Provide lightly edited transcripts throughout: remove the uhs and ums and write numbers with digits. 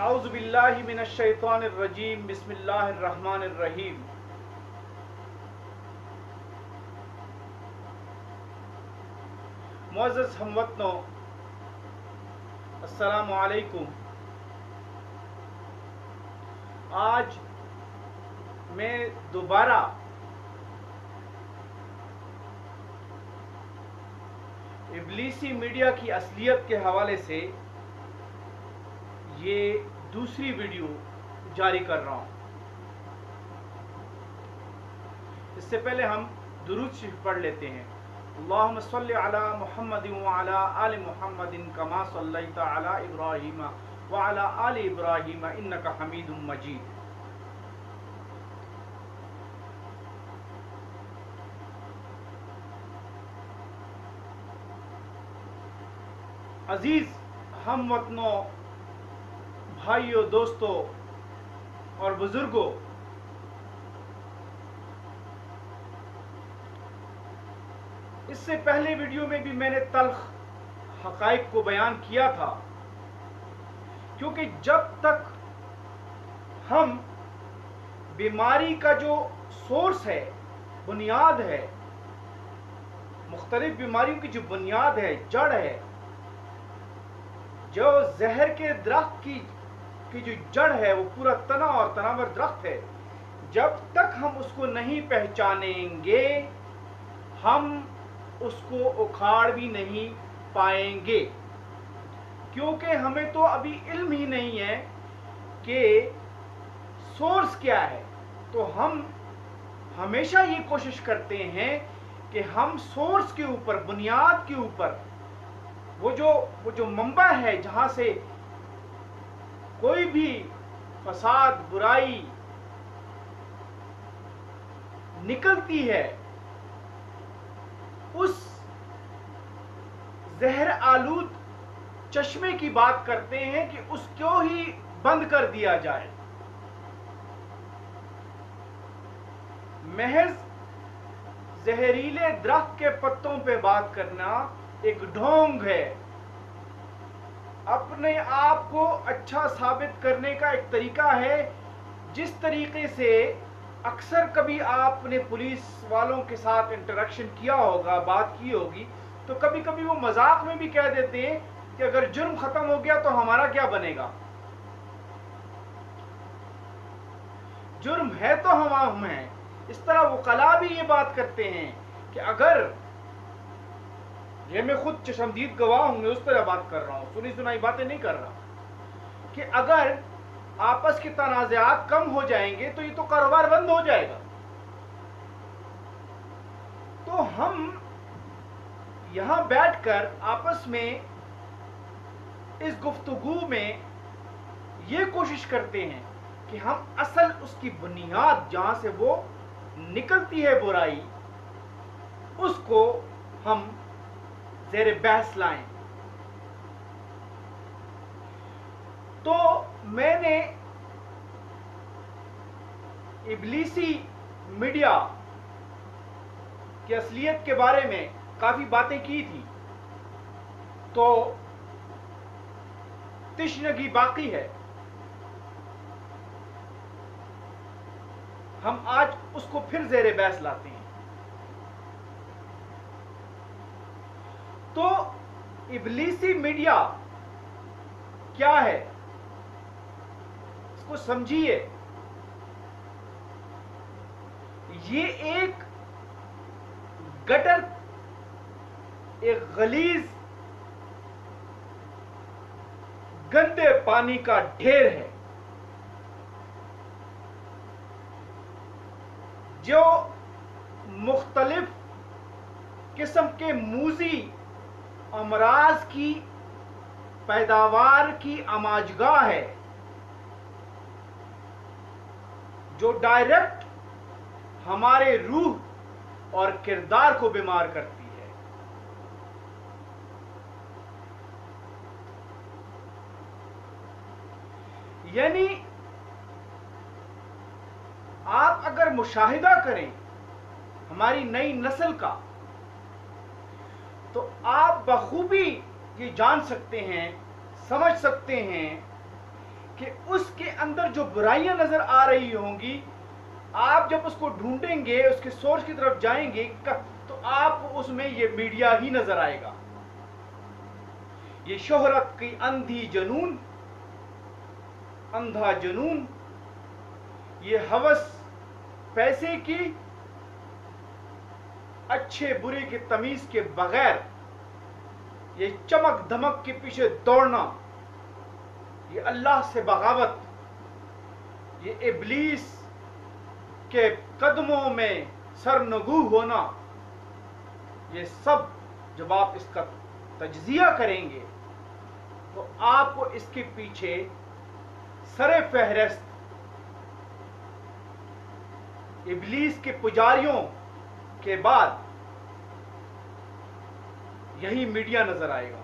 اعوذ باللہ من الشیطان الرجیم بسم اللہ الرحمن الرحیم معزز ہم وطنوں، السلام علیکم۔ آج میں دوبارہ ابلیسی میڈیا کی اصلیت کے حوالے سے یہ دوسری ویڈیو جاری کر رہا ہوں۔ اس سے پہلے ہم درود شریف پڑھ لیتے ہیں۔ اللہم صلی علی محمد وعلی آل محمد کما صلیت علی ابراہیم وعلی آل ابراہیم انک حمید مجید۔ عزیز ہم وطنوں، بھائیوں، دوستوں اور بزرگوں، اس سے پہلے ویڈیو میں بھی میں نے تلخ حقائق کو بیان کیا تھا، کیونکہ جب تک ہم بیماری کا جو سورس ہے، بنیاد ہے، مختلف بیماریوں کی جو بنیاد ہے، جڑ ہے، جو زہر کے درخت کی جو جڑ ہے، وہ پورا تنا اور تناور درخت ہے، جب تک ہم اس کو نہیں پہچانیں گے ہم اس کو اکھاڑ بھی نہیں پائیں گے، کیونکہ ہمیں تو ابھی علم ہی نہیں ہے کہ سورس کیا ہے۔ تو ہم ہمیشہ یہ کوشش کرتے ہیں کہ ہم سورس کے اوپر، بنیاد کے اوپر، وہ جو منبع ہے جہاں سے کوئی بھی فساد، برائی نکلتی ہے، اس زہر آلود چشمے کی بات کرتے ہیں کہ اس کو ہی بند کر دیا جائے۔ محض زہریلے درخت کے پتوں پہ بات کرنا ایک ڈھونگ ہے، اپنے آپ کو اچھا ثابت کرنے کا ایک طریقہ ہے۔ جس طریقے سے اکثر کبھی آپ نے پولیس والوں کے ساتھ انٹریکشن کیا ہوگا، بات کی ہوگی، تو کبھی کبھی وہ مذاق میں بھی کہہ دیتے ہیں کہ اگر جرم ختم ہو گیا تو ہمارا کیا بنے گا؟ جرم ہے تو ہم ہیں۔ اس طرح وکلاء بھی یہ بات کرتے ہیں کہ اگر، یہ میں خود چشمدید گواہ ہوں، میں اس طرح بات کر رہا ہوں، سنی سنائی باتیں نہیں کر رہا، کہ اگر آپس کے تنازعات کم ہو جائیں گے تو یہ تو کاروبار بند ہو جائے گا۔ تو ہم یہاں بیٹھ کر آپس میں اس گفتگو میں یہ کوشش کرتے ہیں کہ ہم اصل اس کی بنیاد جہاں سے وہ نکلتی ہے برائی، اس کو ہم زیر بحث لائیں۔ تو میں نے ابلیسی میڈیا کی اصلیت کے بارے میں کافی باتیں کی تھی، تو تشنگی باقی ہے۔ ہم آج اس کو پھر زیر بحث لاتے ہیں۔ تو ابلیسی میڈیا کیا ہے، اس کو سمجھیے۔ یہ ایک گٹر، ایک غلیظ گندے پانی کا ڈھیر ہے، جو مختلف قسم کے موذی امراض کی پیداوار کی آماجگاہ ہے، جو ڈائریکٹ ہمارے روح اور کردار کو بیمار کرتی ہے۔ یعنی آپ اگر مشاہدہ کریں ہماری نئی نسل کا، تو آپ بخوبی یہ جان سکتے ہیں، سمجھ سکتے ہیں کہ اس کے اندر جو برائیاں نظر آ رہی ہوں گی، آپ جب اس کو ڈھونڈیں گے، اس کے سورس کی طرف جائیں گے تو آپ کو اس میں یہ میڈیا ہی نظر آئے گا. یہ شہرت کی اندھی جنون، اندھا جنون، یہ ہوس پیسے کی، اچھے برے کی تمیز کے بغیر، یہ چمک دھمک کے پیچھے دوڑنا، یہ اللہ سے بغاوت، یہ ابلیس کے قدموں میں سرنگو ہونا، یہ سب جب آپ اس کا تجزیہ کریں گے تو آپ کو اس کے پیچھے سر فہرست ابلیس کے پجاریوں کے بعد یہی میڈیا نظر آئے گا.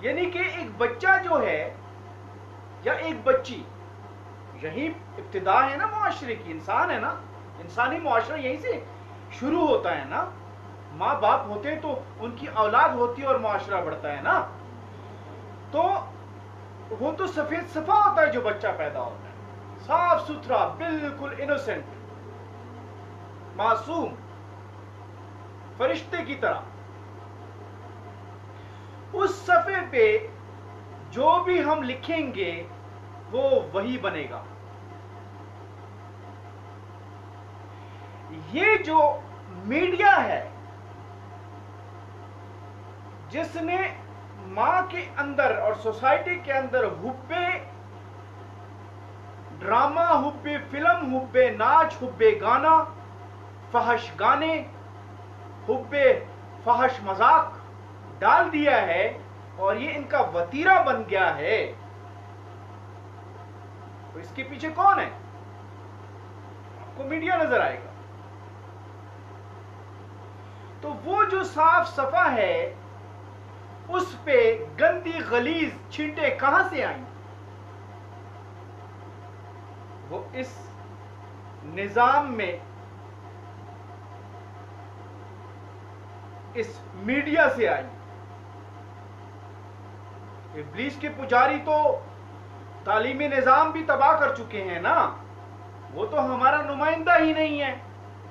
یعنی کہ ایک بچہ جو ہے یا ایک بچی، یہی ابتدا ہے نا معاشرے کی. انسان ہے نا، انسانی معاشرہ یہیں سے شروع ہوتا ہے نا. ماں باپ ہوتے ہیں تو ان کی اولاد ہوتی ہے اور معاشرہ بڑھتا ہے نا. تو وہ تو سفید صفا ہوتا ہے جو بچہ پیدا ہوتا ہے، صاف ستھرا، بالکل انوسنٹ، معصوم، فرشتے کی طرح. اس صفحے پہ جو بھی ہم لکھیں گے وہ وہی بنے گا. یہ جو میڈیا ہے جس نے ماں کے اندر اور سوسائٹی کے اندر حب ڈرامہ، حب فلم، حب ناچ، حب گانا، فحش گانے، حب فحش مذاق ڈال دیا ہے اور یہ ان کا وتیرہ بن گیا ہے، تو اس کے پیچھے کون ہے؟ آپ کو میڈیا نظر آئے گا. تو وہ جو صاف صفا ہے اس پہ گندی غلیظ چھینٹیں کہاں سے آئیں؟ وہ اس نظام میں، اس میڈیا سے آئی. ابلیس کے پجاری تو تعلیمی نظام بھی تباہ کر چکے ہیں نا. وہ تو ہمارا نمائندہ ہی نہیں ہے.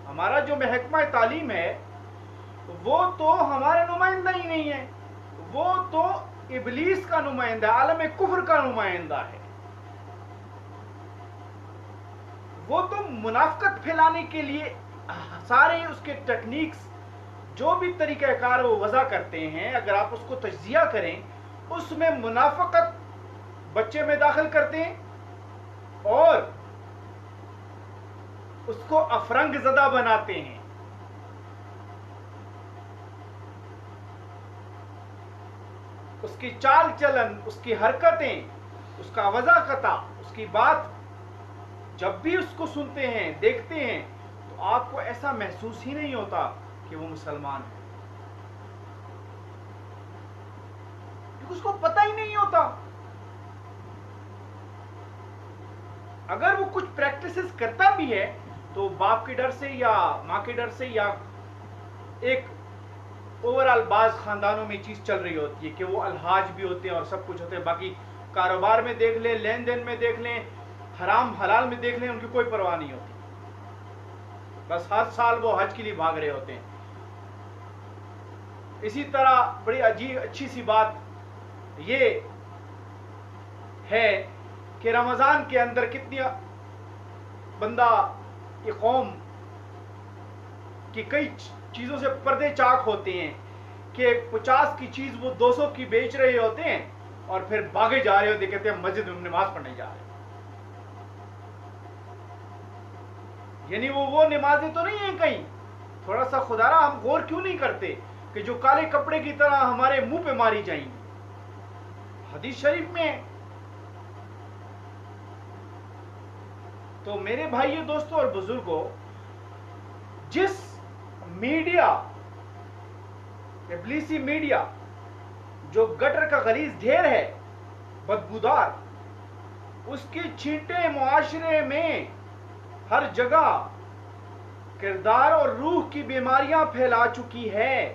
ہمارا جو محکمہ تعلیم ہے وہ تو ہمارا نمائندہ ہی نہیں ہے. وہ تو ابلیس کا نمائندہ، عالم کفر کا نمائندہ ہے. وہ تو منافقت پھیلانے کے لیے سارے اس کے ٹیکنیکس، جو بھی طریقہ کار وہ وضع کرتے ہیں، اگر آپ اس کو تجزیہ کریں، اس میں منافقت بچے میں داخل کرتے ہیں اور اس کو افرنگ زدہ بناتے ہیں. اس کی چال چلن، اس کی حرکتیں، اس کا وضاحت، اس کی بات جب بھی اس کو سنتے ہیں، دیکھتے ہیں، تو آپ کو ایسا محسوس ہی نہیں ہوتا کہ وہ مسلمان ہے، کیونکہ اس کو پتہ ہی نہیں ہوتا. اگر وہ کچھ پریکٹسز کرتا بھی ہے تو باپ کے ڈر سے یا ماں کے ڈر سے، یا ایک اوورال بعض خاندانوں میں چیز چل رہی ہوتی ہے کہ وہ الحاج بھی ہوتے ہیں اور سب کچھ ہوتے ہیں، باقی کاروبار میں دیکھ لیں، لین دین میں دیکھ لیں، حرام حلال میں دیکھ لیں، ان کی کوئی پرواہ نہیں ہوتی. بس ہر سال وہ حج کے لیے بھاگ رہے ہوتے ہیں. اسی طرح بڑی عجیب اچھی سی بات یہ ہے کہ رمضان کے اندر کتنی بندہ یہ قوم کی کئی چیزوں سے پردے چاک ہوتے ہیں کہ 50 کی چیز وہ 200 کی بیچ رہے ہوتے ہیں اور پھر بھاگے جا رہے ہوتے، کہتے ہیں مسجد میں نماز پڑھنے جا رہے ہیں. یعنی وہ نمازیں تو نہیں ہیں کہیں. تھوڑا سا خدارا ہم غور کیوں نہیں کرتے کہ جو کالے کپڑے کی طرح ہمارے منہ پہ ماری جائیں گی؟ حدیث شریف میں. تو میرے بھائیو، دوستوں اور بزرگوں، جس میڈیا، ابلیسی میڈیا جو گٹر کا غلیظ ڈھیر ہے، بدبودار، اس کی چھینٹیں معاشرے میں ہر جگہ کردار اور روح کی بیماریاں پھیلا چکی ہے.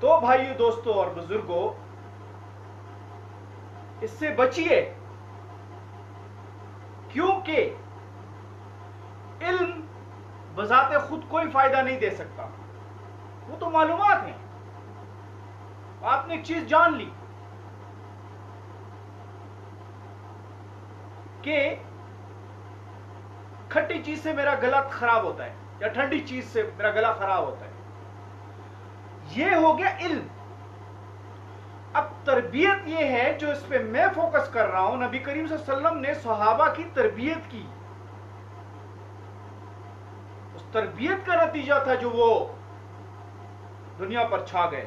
تو بھائیو دوستو اور بزرگوں، اس سے بچیے، کیونکہ علم بذات خود کوئی فائدہ نہیں دے سکتا، وہ تو معلومات ہیں۔ آپ نے ایک چیز جان لی کہ کھٹی چیز سے میرا گلا خراب ہوتا ہے یا ٹھنڈی چیز سے میرا گلا خراب ہوتا ہے، یہ ہو گیا علم۔ اب تربیت یہ ہے جو اس پہ میں فوکس کر رہا ہوں، نبی کریم صلی اللہ علیہ وسلم نے صحابہ کی تربیت کی، اس تربیت کا نتیجہ تھا جو وہ دنیا پر چھا گئے۔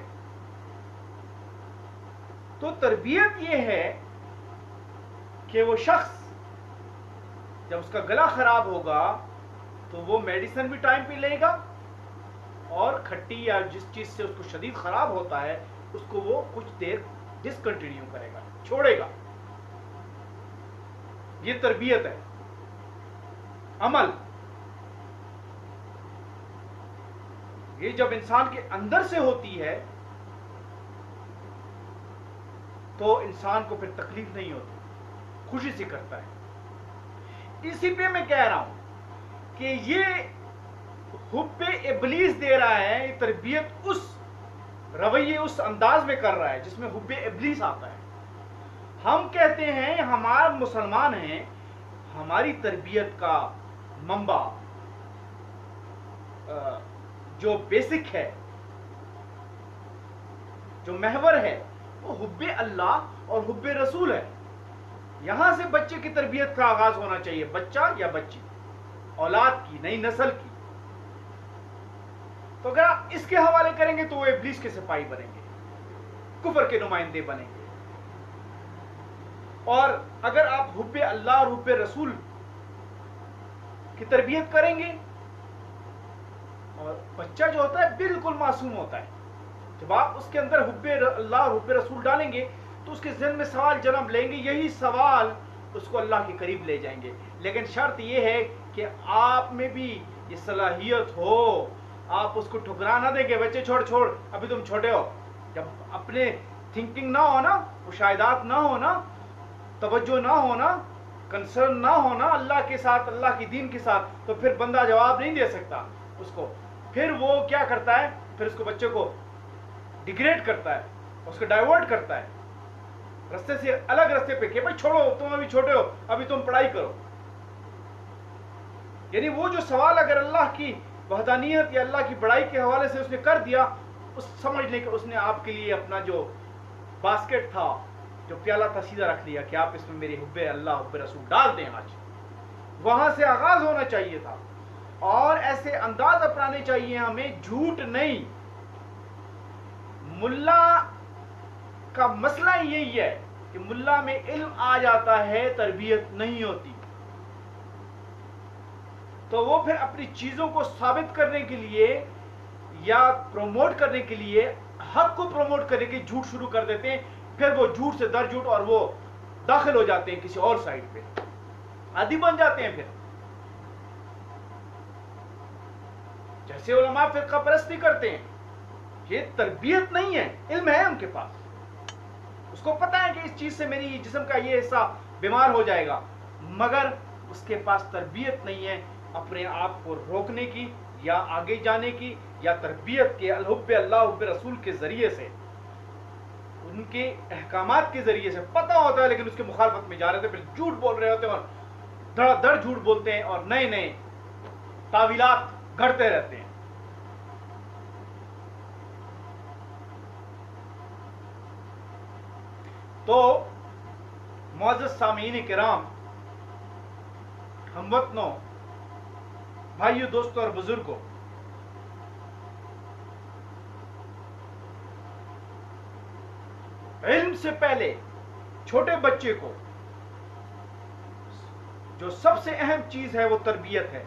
تو تربیت یہ ہے کہ وہ شخص جب اس کا گلا خراب ہوگا تو وہ میڈیسن بھی ٹائم پہ لے گا، اور کھٹی یا جس چیز سے اس کو شدید خراب ہوتا ہے اس کو وہ کچھ دیر ڈسکنٹینیو کرے گا، چھوڑے گا۔ یہ تربیت ہے، عمل۔ یہ جب انسان کے اندر سے ہوتی ہے تو انسان کو پھر تکلیف نہیں ہوتی، خوشی سے کرتا ہے۔ اسی پہ میں کہہ رہا ہوں کہ یہ حب ابلیس دے رہا ہے، یہ تربیت اس رویے اس انداز میں کر رہا ہے جس میں حب ابلیس آتا ہے۔ ہم کہتے ہیں ہمارا مسلمان ہیں، ہماری تربیت کا منبع جو بیسک ہے، جو محور ہے، وہ حب اللہ اور حب رسول ہے۔ یہاں سے بچے کی تربیت کا آغاز ہونا چاہیے، بچہ یا بچی، اولاد کی، نئی نسل کی۔ تو اگر آپ اس کے حوالے کریں گے تو وہ ابلیس کے سپاہی بنیں گے، کفر کے نمائندے بنیں گے۔ اور اگر آپ حب اللہ اور حب رسول کی تربیت کریں گے، اور بچہ جو ہوتا ہے بالکل معصوم ہوتا ہے، جب آپ اس کے اندر حب اللہ اور حب رسول ڈالیں گے تو اس کے ذہن میں سوال جنم لیں گے، یہی سوال اس کو اللہ کے قریب لے جائیں گے۔ لیکن شرط یہ ہے کہ آپ میں بھی یہ صلاحیت ہو، آپ اس کو ٹھکرا نہ دیں کہ بچے چھوڑ ابھی تم چھوٹے ہو۔ جب اپنے تھنکنگ نہ ہونا، مشاہدات نہ ہونا، توجہ نہ ہونا، کنسرن نہ ہونا اللہ کے ساتھ، اللہ کی دین کے ساتھ، تو پھر بندہ جواب نہیں دے سکتا اس کو۔ پھر وہ کیا کرتا ہے، پھر اس کو بچے کو ڈیگریڈ کرتا ہے، اس کو ڈائیورٹ کرتا ہے رستے سے، الگ رستے پہ کہ بھائی چھوڑو، تم ابھی چھوٹے ہو، ابھی تم پڑھائی کرو۔ یعنی وہ جو سوال اگر اللہ کی وحدانیت یا اللہ کی بڑائی کے حوالے سے اس نے کر دیا، اس سمجھ لیں کہ اس نے آپ کے لیے اپنا جو باسکٹ تھا، جو پیالہ تھا، سیدھا رکھ دیا کہ آپ اس میں میری حب اللہ حب رسول ڈال دیں۔ آج وہاں سے آغاز ہونا چاہیے تھا، اور ایسے انداز اپنانے چاہیے ہمیں، جھوٹ نہیں۔ ملا کا مسئلہ یہی ہے کہ ملا میں علم آ جاتا ہے، تربیت نہیں ہوتی، تو وہ پھر اپنی چیزوں کو ثابت کرنے کے لیے یا پروموٹ کرنے کے لیے، حق کو پروموٹ کرنے کے جھوٹ شروع کر دیتے ہیں، پھر وہ جھوٹ سے در جھوٹ، اور وہ داخل ہو جاتے ہیں کسی اور سائٹ پہ، عادی بن جاتے ہیں۔ پھر جیسے علماء فرقہ پرستی کرتے ہیں، یہ تربیت نہیں ہے، علم ہے ان کے پاس، اس کو پتا ہے کہ اس چیز سے میری جسم کا یہ حصہ بیمار ہو جائے گا، مگر اس کے پاس تربیت نہیں ہے اپنے آپ کو روکنے کی یا آگے جانے کی، یا تربیت کے الحب اللہ حب رسول کے ذریعے سے، ان کے احکامات کے ذریعے سے پتہ ہوتا ہے لیکن اس کے مخالفت میں جا رہے تھے، پھر جھوٹ بول رہے ہوتے ہیں، اور دھڑا دھڑ جھوٹ بولتے ہیں، اور نئے نئے تعویلات گھڑتے رہتے ہیں۔ تو معزز سامعین کرام، ہم وطنوں، بھائیو، دوستوں اور بزرگوں، علم سے پہلے چھوٹے بچے کو جو سب سے اہم چیز ہے وہ تربیت ہے،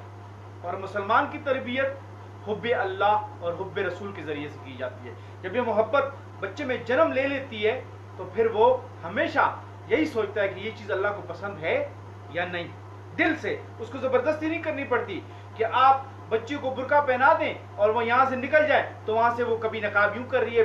اور مسلمان کی تربیت حب اللہ اور حب رسول کے ذریعے سے کی جاتی ہے۔ جب یہ محبت بچے میں جنم لے لیتی ہے تو پھر وہ ہمیشہ یہی سوچتا ہے کہ یہ چیز اللہ کو پسند ہے یا نہیں، دل سے۔ اس کو زبردستی نہیں کرنی پڑتی کہ آپ بچے کو برقع پہنا دیں اور وہ یہاں سے نکل جائے تو وہاں سے وہ کبھی نقاب یوں کر رہی ہے،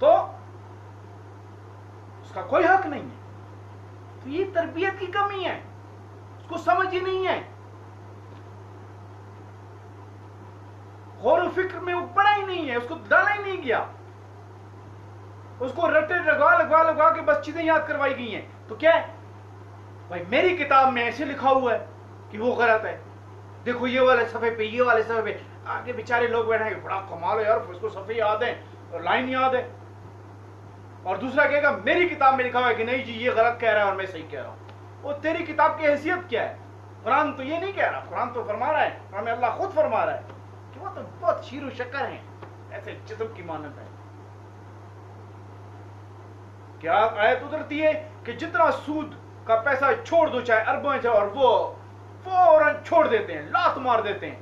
تو اس کا کوئی حق نہیں ہے. تو یہ تربیت کی کمی ہے, اس کو سمجھ ہی نہیں ہے, غور و فکر میں وہ پڑا ہی نہیں ہے, اس کو ڈالا ہی نہیں گیا, اس کو رٹے لگوا کے بس چیزیں یاد کروائی گئی ہیں. تو کیا ہے بھائی, میری کتاب میں ایسے لکھا ہوا ہے کہ وہ غلط ہے, دیکھو یہ والے صفحے پہ, یہ والے صفحے پہ. آگے بیچارے لوگ بیٹھے ہیں, بڑا کمال ہے یار, اس کو صفحے یاد ہیں اور لائن یاد ہے, اور دوسرا کہے گا میری کتاب میں لکھا ہوا ہے کہ نہیں جی یہ غلط کہہ رہا ہے اور میں صحیح کہہ رہا ہوں. وہ تیری کتاب کی حیثیت کیا ہے؟ قرآن تو یہ نہیں کہہ رہا, قرآن تو فرما رہا ہے, ہمیں اللہ خود فرما رہا ہے کہ وہ تو بہت شیر و شکر ہیں, ایسے جسم کی مانند ہے. کیا آیت اترتی ہے کہ جتنا سود کا پیسہ چھوڑ دو چاہے اربوں سے, اور وہ فوراً چھوڑ دیتے ہیں, لات مار دیتے ہیں.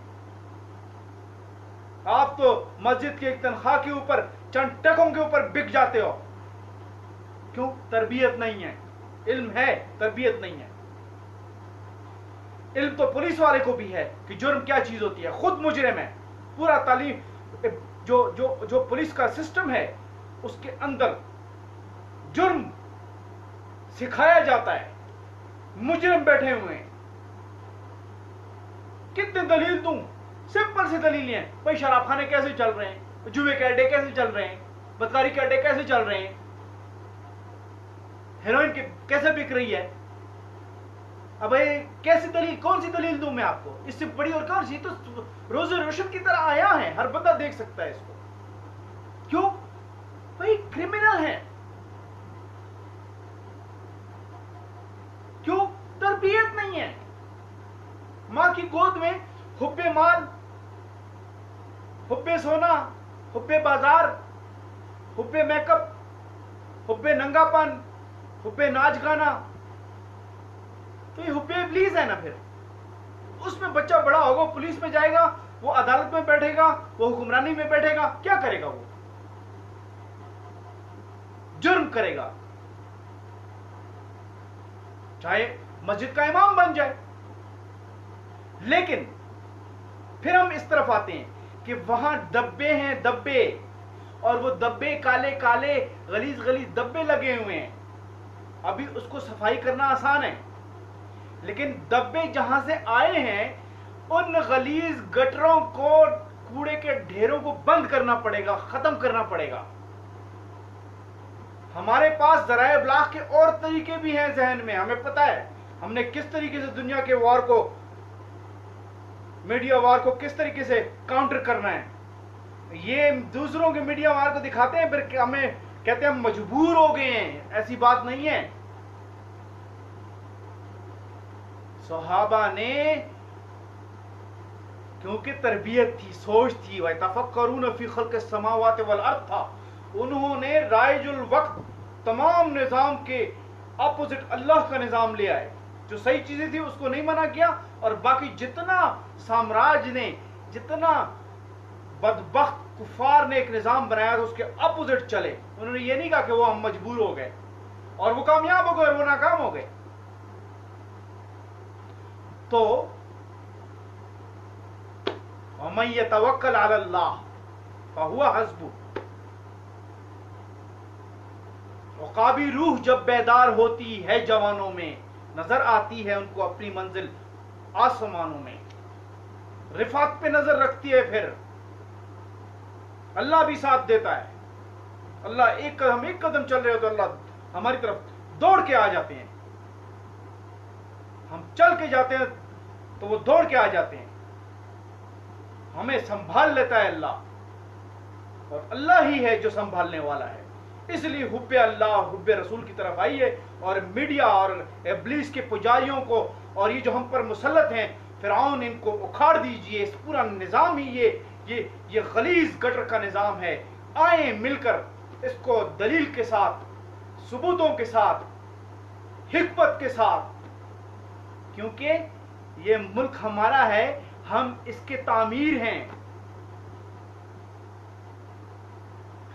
آپ تو مسجد کی ایک تنخواہ کے اوپر چند ٹکوں کے اوپر بک جاتے ہو. کیوں؟ تربیت نہیں ہے. علم ہے, تربیت نہیں ہے. علم تو پولیس والے کو بھی ہے کہ جرم کیا چیز ہوتی ہے, خود مجرم ہے. پورا تعلیم جو پولیس کا سسٹم ہے اس کے اندر جرم سکھایا جاتا ہے, مجرم بیٹھے ہوئے ہیں. کتنے دلیل دوں؟ سمپل سی دلیل ہیں. بھائی شراب خانے کیسے چل رہے ہیں, جوئے کے اڈے کیسے چل رہے ہیں, بدکاری کے اڈے کیسے چل رہے ہیں, ہیروئن کیسے بک رہی ہے. اب کیسی دلیل, کون سی دلیل دوں میں آپ کو؟ اس سے بڑی اور کون سی؟ تو روز روشن کی طرح آیا ہے, ہر بندہ دیکھ سکتا ہے اس کو. کیوں بھائی؟ کرمنل ہے. کیوں؟ تربیت نہیں ہے. ماں کی گود میں حب مال, حب سونا, حب بازار, حب میک اپ, حب ننگا پن, حب ناچ گانا, تو یہ حب ابلیس ہے نا. پھر اس میں بچہ بڑا ہوگا, پولیس میں جائے گا, وہ عدالت میں بیٹھے گا, وہ حکمرانی میں بیٹھے گا, کیا کرے گا؟ وہ جرم کرے گا, چاہے مسجد کا امام بن جائے. لیکن پھر ہم اس طرف آتے ہیں کہ وہاں دبے ہیں, دبے, اور وہ دبے کالے کالے غلیظ غلیظ دبے لگے ہوئے ہیں. ابھی اس کو صفائی کرنا آسان ہے, لیکن دبے جہاں سے آئے ہیں ان غلیظ گٹروں کو, کوڑے کے ڈھیروں کو بند کرنا پڑے گا, ختم کرنا پڑے گا. ہمارے پاس ذرائع ابلاغ کے اور طریقے بھی ہیں ذہن میں, ہمیں پتہ ہے ہم نے کس طریقے سے دنیا کے وار کو, میڈیا وار کو کس طریقے سے کاؤنٹر کرنا ہے. یہ دوسروں کے میڈیا وار کو دکھاتے ہیں, پھر ہمیں کہتے ہیں ہم مجبور ہو گئے ہیں. ایسی بات نہیں ہے. صحابہ نے کیونکہ تربیت تھی, سوچ تھی, وَيَتَفَكَّرُونَ فِي خَلْقِ السَّمَاوَاتِ وَالْأَرْضِ تھا, انہوں نے رائج الوقت تمام نظام کے اپوزٹ اللہ کا نظام لے آئے. جو صحیح چیزیں تھی اس کو نہیں منع کیا, اور باقی جتنا سامراج نے, جتنا بدبخت کفار نے ایک نظام بنایا تھا اس کے اپوزٹ چلے. انہوں نے یہ نہیں کہا کہ وہ ہم مجبور ہو گئے, اور وہ کامیاب ہو گئے اور وہ ناکام ہو گئے. تو وَمَن يَتَوَكَّلْ عَلَى اللَّهِ فَهُوَ حَسْبُهُ. عقابی روح جب بیدار ہوتی ہے جوانوں میں, نظر آتی ہے ان کو اپنی منزل آسمانوں میں, رفعت پہ نظر رکھتی ہے, پھر اللہ بھی ساتھ دیتا ہے. اللہ ایک قدم چل رہے ہو تو اللہ ہماری طرف دوڑ کے آ جاتے ہیں. ہم چل کے جاتے ہیں تو وہ دوڑ کے آ جاتے ہیں. ہمیں سنبھال لیتا ہے اللہ, اور اللہ ہی ہے جو سنبھالنے والا ہے. اس لیے حب اللہ, حب رسول کی طرف آئیے, اور میڈیا اور ابلیس کے پجاریوں کو, اور یہ جو ہم پر مسلط ہیں فرعون, ان کو اکھاڑ دیجئے. اس پورا نظام ہی یہ غلیظ گٹر کا نظام ہے. آئیں مل کر اس کو دلیل کے ساتھ, ثبوتوں کے ساتھ, حکمت کے ساتھ, کیونکہ یہ ملک ہمارا ہے, ہم اس کے تعمیر ہیں,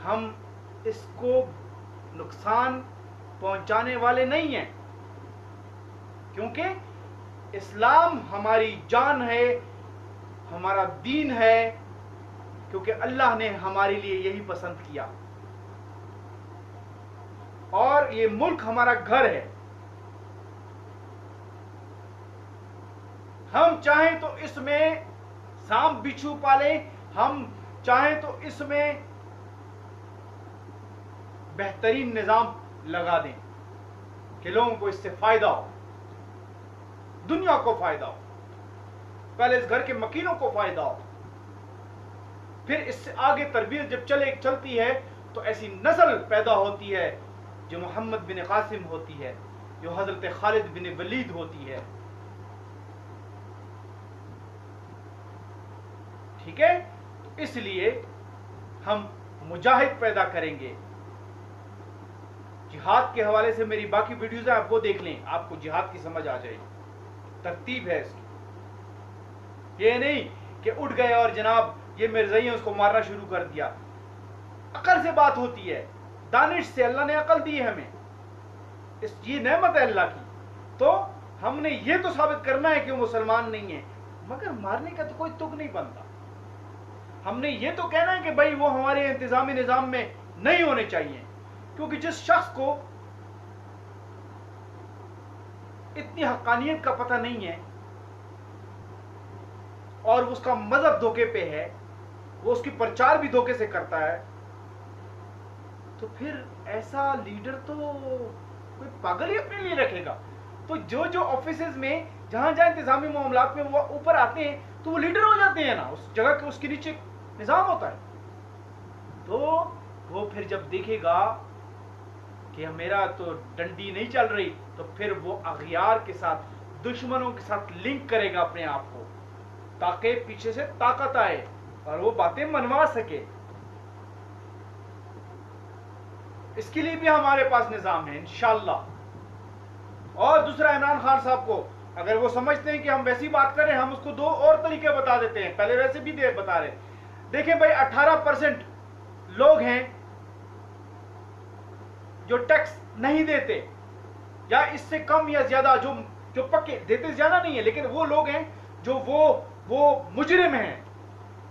ہم اس کو نقصان پہنچانے والے نہیں ہیں. کیونکہ اسلام ہماری جان ہے, ہمارا دین ہے، کیونکہ اللہ نے ہمارے لیے یہی پسند کیا، اور یہ ملک ہمارا گھر ہے. ہم چاہیں تو اس میں سانپ بچھو پالیں، ہم چاہیں تو اس میں بہترین نظام لگا دیں کہ لوگوں کو اس سے فائدہ ہو، دنیا کو فائدہ ہو، پہلے اس گھر کے مکینوں کو فائدہ ہو، پھر اس سے آگے تربیت جب چلتی ہے تو ایسی نسل پیدا ہوتی ہے جو محمد بن قاسم ہوتی ہے، جو حضرت خالد بن ولید ہوتی ہے. ٹھیک ہے، اس لیے ہم مجاہد پیدا کریں گے. جہاد کے حوالے سے میری باقی ویڈیوز ہیں، آپ وہ دیکھ لیں، آپ کو جہاد کی سمجھ آ جائے گی. ترتیب ہے اس کی، یہ نہیں کہ اٹھ گئے اور جناب یہ مرزائی ہیں اس کو مارنا شروع کر دیا. عقل سے بات ہوتی ہے، دانش سے. اللہ نے عقل دی ہے ہمیں، یہ نعمت ہے اللہ کی. تو ہم نے یہ تو ثابت کرنا ہے کہ وہ مسلمان نہیں ہیں، مگر مارنے کا تو کوئی تک نہیں بنتا. ہم نے یہ تو کہنا ہے کہ بھائی وہ ہمارے انتظامی نظام میں نہیں ہونے چاہیے، کیونکہ جس شخص کو اتنی حقانیت کا پتہ نہیں ہے اور اس کا مذہب دھوکے پہ ہے، وہ اس کی پرچار بھی دھوکے سے کرتا ہے، تو پھر ایسا لیڈر تو کوئی پاگل ہی اپنے لیے رکھے گا. تو جو آفیسز میں جہاں جہاں انتظامی معاملات میں وہ اوپر آتے ہیں تو وہ لیڈر ہو جاتے ہیں نا، اس جگہ کے اس کے نیچے نظام ہوتا ہے. تو وہ پھر جب دیکھے گا کہ میرا تو ڈنڈی نہیں چل رہی، تو پھر وہ اغیار کے ساتھ، دشمنوں کے ساتھ لنک کرے گا اپنے آپ کو، تاکہ پیچھے سے طاقت آئے اور وہ باتیں منوا سکے. اس کے لیے بھی ہمارے پاس نظام ہے انشاءاللہ. اور دوسرا، عمران خان صاحب کو اگر وہ سمجھتے ہیں کہ ہم ویسی بات کریں، ہم اس کو دو اور طریقے بتا دیتے ہیں. پہلے ویسے بھی بتا رہے. دیکھیں بھائی، 18% لوگ ہیں جو ٹیکس نہیں دیتے، یا اس سے کم یا زیادہ، جو پکے دیتے زیادہ نہیں ہے، لیکن وہ لوگ ہیں جو وہ مجرم ہیں.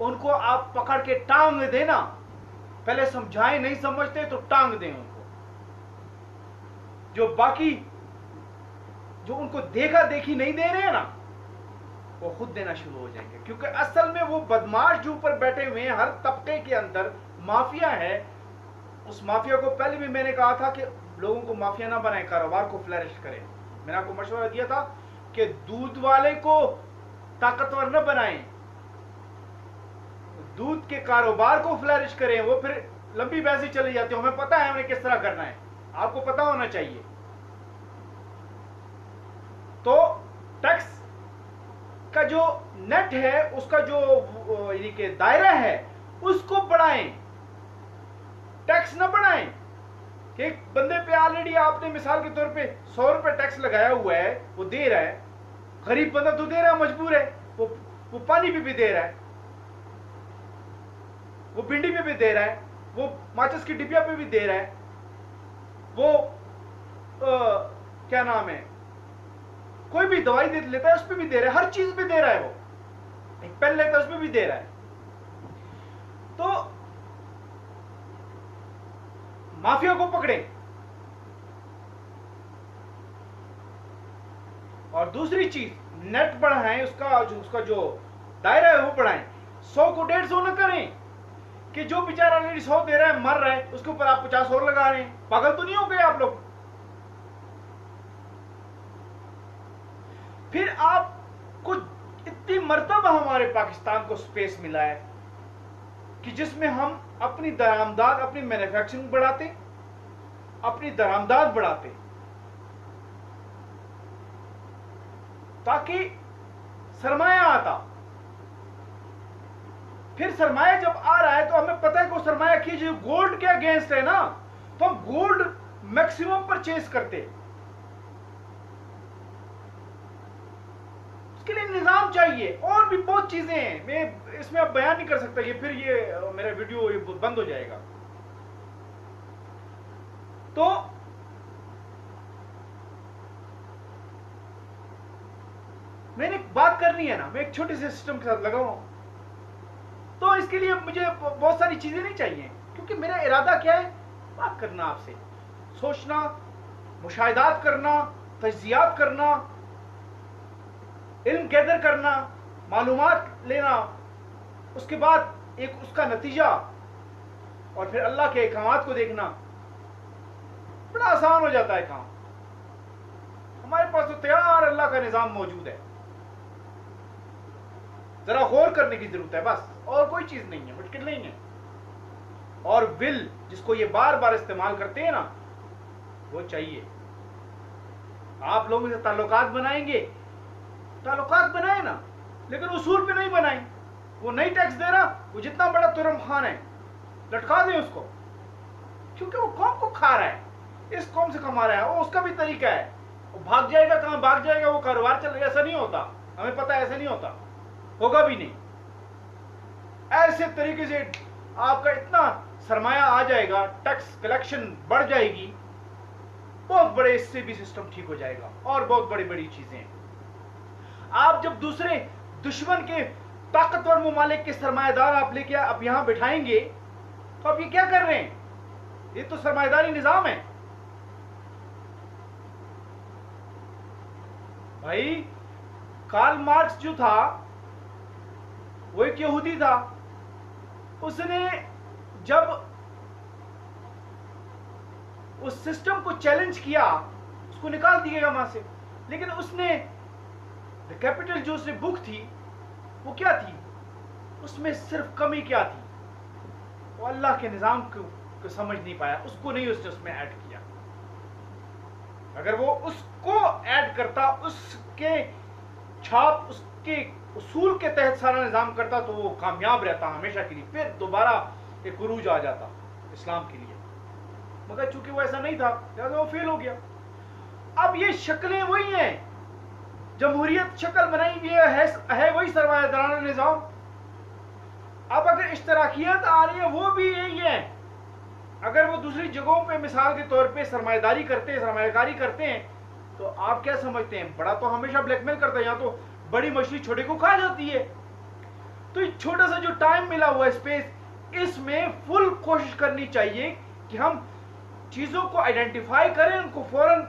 ان کو آپ پکڑ کے ٹانگ دینا، پہلے سمجھائیں، نہیں سمجھتے تو ٹانگ دیں ان کو. جو باقی جو ان کو دیکھا دیکھی نہیں دے رہے ہیں نا، وہ خود دینا شروع ہو جائیں گے. کیونکہ اصل میں وہ بدماش جو اوپر بیٹھے ہوئے ہیں، ہر طبقے کے اندر مافیا ہے. اس مافیا کو پہلے بھی میں نے کہا تھا کہ لوگوں کو مافیا نہ بنائیں، کاروبار کو فلرش کریں. میں نے آپ کو مشورہ دیا تھا کہ دودھ والے کو طاقتور نہ بنائیں، دودھ کے کاروبار کو فلرش کریں. وہ پھر لمبی بحثیں چلی جاتی ہیں، ہمیں پتہ ہے ہمیں کس طرح کرنا ہے، آپ کو پتہ ہونا چاہیے. تو ٹیکس کا جو نیٹ ہے، اس کا جو یعنی کہ دائرہ ہے، اس کو بڑھائیں، ٹیکس نہ بڑھائیں. کہ ایک بندے پہ آلریڈی آپ نے مثال کے طور پہ 100 روپے ٹیکس لگایا ہوا ہے، وہ دے رہا ہے. غریب بندہ تو دے رہا ہے، مجبور ہے، وہ پانی پہ بھی دے رہا ہے، وہ بھنڈی پہ بھی دے رہا ہے، وہ ماچس کی ڈبیا پہ بھی دے رہا ہے، وہ کیا نام ہے، کوئی بھی دوائی دے لیتا ہے اس پہ بھی دے رہا ہے، ہر چیز پہ دے رہا ہے. وہ ایک پین لیتا ہے اس پہ بھی دے رہا ہے. تو مافیا کو پکڑیں. اور دوسری چیز، نیٹ بڑھائیں، اس کا جو دائرہ ہے وہ بڑھائیں. 100 کو 150 نہ کریں کہ جو بیچارہ آلریڈی 100 دے رہا ہے، مر رہا ہے، اس کے اوپر آپ 50 اور لگا رہے ہیں. پاگل تو نہیں ہو گئے آپ لوگ؟ پھر آپ کو اتنی مرتبہ ہمارے پاکستان کو سپیس ملا ہے کہ جس میں ہم اپنی درآمدات، اپنی مینوفیکچرنگ بڑھاتے، اپنی درآمدات بڑھاتے، تاکہ سرمایہ آتا. پھر سرمایہ جب آ رہا ہے تو ہمیں پتہ ہے کہ وہ سرمایہ کی جو گولڈ کے اگینسٹ ہے نا، تو ہم گولڈ میکسیمم پرچیز کرتے. اس کے لیے نظام چاہیے، اور بھی بہت چیزیں ہیں، میں اس میں اب بیان نہیں کر سکتا، یہ پھر یہ میرا ویڈیو بند ہو جائے گا. تو میں نے ایک بات کرنی ہے نا، میں ایک چھوٹے سے سسٹم کے ساتھ لگا ہوں. تو اس کے لیے مجھے بہت ساری چیزیں نہیں چاہیے، کیونکہ میرا ارادہ کیا ہے؟ بات کرنا آپ سے، سوچنا، مشاہدات کرنا، تجزیات کرنا، علم گیدر کرنا، معلومات لینا، اس کے بعد ایک اس کا نتیجہ، اور پھر اللہ کے احکامات کو دیکھنا۔ بڑا آسان ہو جاتا ہے کام، ہمارے پاس تو تیار اللہ کا نظام موجود ہے، ذرا غور کرنے کی ضرورت ہے بس، اور کوئی چیز نہیں ہے، مشکل نہیں ہے۔ اور ول جس کو یہ بار بار استعمال کرتے ہیں نا، وہ چاہیے۔ آپ لوگوں سے تعلقات بنائیں گے، تعلقات بنائیں نا، لیکن اصول پہ نہیں بنائیں۔ وہ نہیں ٹیکس دے رہا، وہ جتنا بڑا ترم خان ہے لٹکا دیں اس کو، کیونکہ وہ قوم کو کھا رہا ہے، اس قوم سے کما رہا ہے، وہ اس کا بھی طریقہ ہے۔ وہ بھاگ جائے گا، کہاں بھاگ جائے گا، وہ کاروبار چل رہا ہے، ایسا نہیں ہوتا، ہمیں پتہ ہے ایسا نہیں ہوتا، ہوگا بھی نہیں۔ ایسے طریقے سے آپ کا اتنا سرمایہ آ جائے گا، ٹیکس کلیکشن بڑھ جائے گی، بہت بڑے اس سے بھی سسٹم ٹھیک ہو جائے گا، اور بہت بڑی بڑی چیزیں ہیں۔ آپ جب دوسرے دشمن کے طاقتور ممالک کے سرمایہ دار آپ لے کے اب یہاں بٹھائیں گے، تو آپ یہ کیا کر رہے ہیں؟ یہ تو سرمایہ داری نظام ہے بھائی۔ کارل مارکس جو تھا وہ ایک یہودی تھا، اس نے جب اس سسٹم کو چیلنج کیا، اس کو نکال دیے گا وہاں سے، لیکن اس نے دی کیپٹل جو اس نے بک تھی وہ کیا تھی؟ اس میں صرف کمی کیا تھی؟ وہ اللہ کے نظام کو سمجھ نہیں پایا، اس کو نہیں اس نے اس میں ایڈ کیا۔ اگر وہ اس کو ایڈ کرتا، اس کے چھاپ، اس کے اصول کے تحت سارا نظام کرتا، تو وہ کامیاب رہتا ہمیشہ کے لیے، پھر دوبارہ ایک عروج آ جاتا اسلام کے لیے، مگر چونکہ وہ ایسا نہیں تھا لہٰذا وہ فیل ہو گیا۔ اب یہ شکلیں وہی ہیں، جمہوریت شکل بنائی ہوئی ہے وہی سرمایہ دارانہ نظام۔ اب اگر اشتراکیت آ رہی ہے وہ بھی یہی ہے۔ اگر وہ دوسری جگہوں پہ مثال کے طور پہ سرمایہ داری کرتے ہیں، سرمایہ کاری کرتے ہیں، تو آپ کیا سمجھتے ہیں؟ بڑا تو ہمیشہ بلیک میل کرتا ہے، یہاں تو بڑی مچھلی چھوٹے کو کھا جاتی ہے۔ تو یہ چھوٹا سا جو ٹائم ملا ہوا ہے، اسپیس، اس میں فل کوشش کرنی چاہیے کہ ہم چیزوں کو آئیڈینٹیفائی کریں، ان کو فوراً،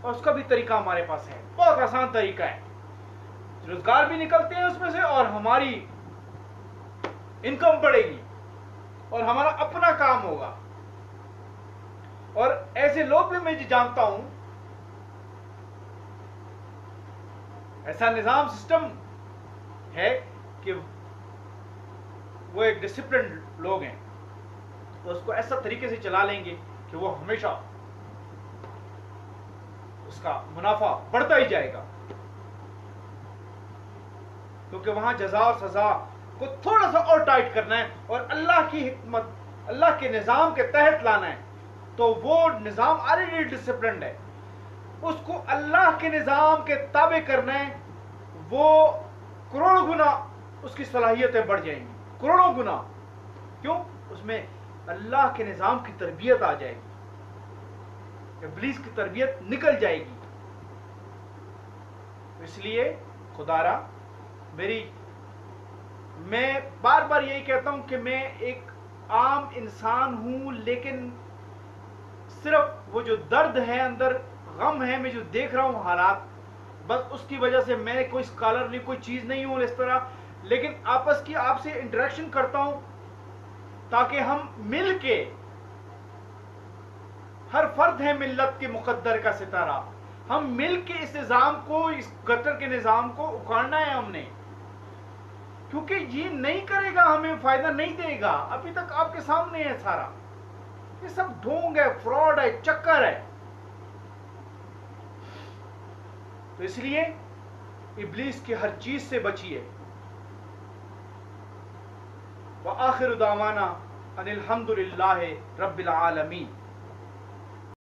اور اس کا بھی طریقہ ہمارے پاس ہے، بہت آسان طریقہ ہے، روزگار بھی نکلتے ہیں اس میں سے، اور ہماری انکم بڑھے گی، اور ہمارا اپنا کام ہوگا۔ اور ایسے لوگ بھی میں جانتا ہوں، ایسا نظام سسٹم ہے کہ وہ ایک ڈسپلنڈ لوگ ہیں، تو اس کو ایسا طریقے سے چلا لیں گے کہ وہ ہمیشہ اس کا منافع بڑھتا ہی جائے گا، کیونکہ وہاں جزا اور سزا کو تھوڑا سا اور ٹائٹ کرنا ہے، اور اللہ کی حکمت، اللہ کے نظام کے تحت لانا ہے۔ تو وہ نظام آلریڈی ڈسپلنڈ ہے، اس کو اللہ کے نظام کے تابع کرنا ہے، وہ کروڑوں گنا اس کی صلاحیتیں بڑھ جائیں گی، کروڑوں گنا۔ کیوں؟ اس میں اللہ کے نظام کی تربیت آ جائے گی، ابلیس کی تربیت نکل جائے گی۔ اس لیے خدا را میں بار بار یہی کہتا ہوں کہ میں ایک عام انسان ہوں، لیکن صرف وہ جو درد ہے اندر، غم ہے، میں جو دیکھ رہا ہوں حالات، بس اس کی وجہ سے میں کوئی اسکالر نہیں، کوئی چیز نہیں ہوں اس طرح، لیکن آپس کی آپ سے انٹریکشن کرتا ہوں تاکہ ہم مل کے، ہر فرد ہے ملت کے مقدر کا ستارہ، ہم مل کے اس نظام کو، اس گٹر کے نظام کو اکھاڑنا ہے ہم نے، کیونکہ یہ نہیں کرے گا ہمیں فائدہ نہیں دے گا۔ ابھی تک آپ کے سامنے ہے سارا، یہ سب ڈھونگ ہے، فراڈ ہے، چکر ہے۔ تو اس لیے ابلیس کی ہر چیز سے بچیے۔ وآخر دعوانا ان الحمد للہ رب العالمین۔